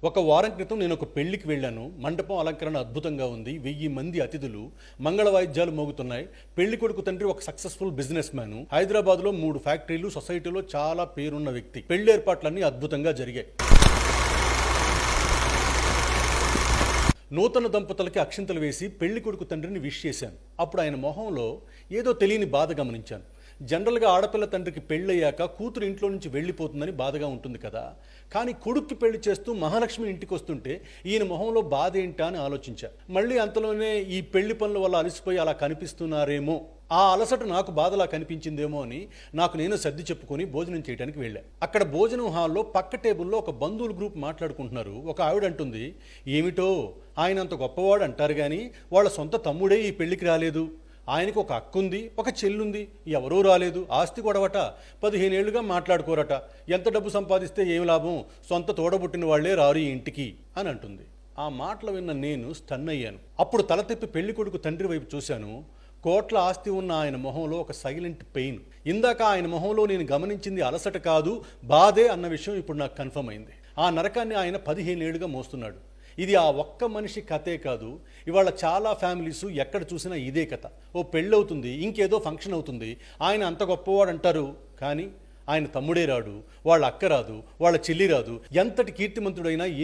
ఒక వారం క్రితం నేను ఒక పెళ్లికి వెళ్ళాను. మండపం అలంకరణ అద్భుతంగా ఉంది. 1000 మంది అతిథులు, మంగళ వాయిద్యాలు మోగుతున్నాయి. పెళ్లి కొడుకు తండ్రి ఒక సక్సెస్ఫుల్ బిజినెస్ మ్యాన్. హైదరాబాద్లో 3 ఫ్యాక్టరీలు, సొసైటీలో చాలా పేరున్న వ్యక్తి. పెళ్లి ఏర్పాట్లన్నీ అద్భుతంగా జరిగాయి. నూతన దంపతులకి అక్షింతలు వేసి పెళ్లి కొడుకు తండ్రిని విష్ చేశాను. అప్పుడు ఆయన మొహంలో ఏదో తెలియని బాధ గమనించాను. జనరల్గా ఆడపిల్ల తండ్రికి పెళ్ళయ్యాక కూతురు ఇంట్లో నుంచి వెళ్ళిపోతుందని బాధగా ఉంటుంది కదా. కానీ కొడుక్కి పెళ్లి చేస్తూ మహాలక్ష్మి ఇంటికి వస్తుంటే ఈయన మొహంలో బాధ ఏంటా అని ఆలోచించా. మళ్ళీ అంతలోనే ఈ పెళ్లి పనుల వల్ల అలసిపోయి అలా కనిపిస్తున్నారేమో, ఆ అలసట నాకు బాధలా కనిపించిందేమో అని నాకు నేను సర్ది చెప్పుకొని భోజనం చేయడానికి వెళ్ళా. అక్కడ భోజనం హాల్లో పక్క టేబుల్లో ఒక బంధువుల గ్రూప్ మాట్లాడుకుంటున్నారు. ఒక ఆవిడ అంటుంది, ఏమిటో ఆయన అంత గొప్పవాడు అంటారు కానీ వాళ్ళ సొంత తమ్ముడే ఈ పెళ్లికి రాలేదు. ఆయనకు ఒక అక్కుంది, ఒక చెల్లుంది, ఎవరూ రాలేదు. ఆస్తి గొడవట, 15 ఏళ్లుగా మాట్లాడుకోరట. ఎంత డబ్బు సంపాదిస్తే ఏమి లాభం, సొంత తోడబుట్టిన వాళ్లే రారు ఈ ఇంటికి అని అంటుంది. ఆ మాటలు విన్న నేను స్టన్ అయ్యాను. అప్పుడు తల తిప్పి పెళ్లి కొడుకు తండ్రి వైపు చూశాను. కోట్ల ఆస్తి ఉన్న ఆయన మొహంలో ఒక సైలెంట్ పెయిన్. ఇందాక ఆయన మొహంలో నేను గమనించింది అలసట కాదు, బాధే అన్న విషయం ఇప్పుడు నాకు కన్ఫర్మ్ అయింది. ఆ నరకాన్ని ఆయన 15 ఏళ్లుగా మోస్తున్నాడు. ఇది ఆ ఒక్క మనిషి కథే కాదు, ఇవాళ చాలా ఫ్యామిలీస్ ఎక్కడ చూసినా ఇదే కథ. ఓ పెళ్ళవుతుంది, ఇంకేదో ఫంక్షన్ అవుతుంది, ఆయన అంత గొప్పవాడు అంటారు కానీ ఆయన తమ్ముడే రాడు, వాళ్ళ అక్క రాదు, వాళ్ళ చెల్లి రాదు. ఎంతటి కీర్తిమంతుడైనా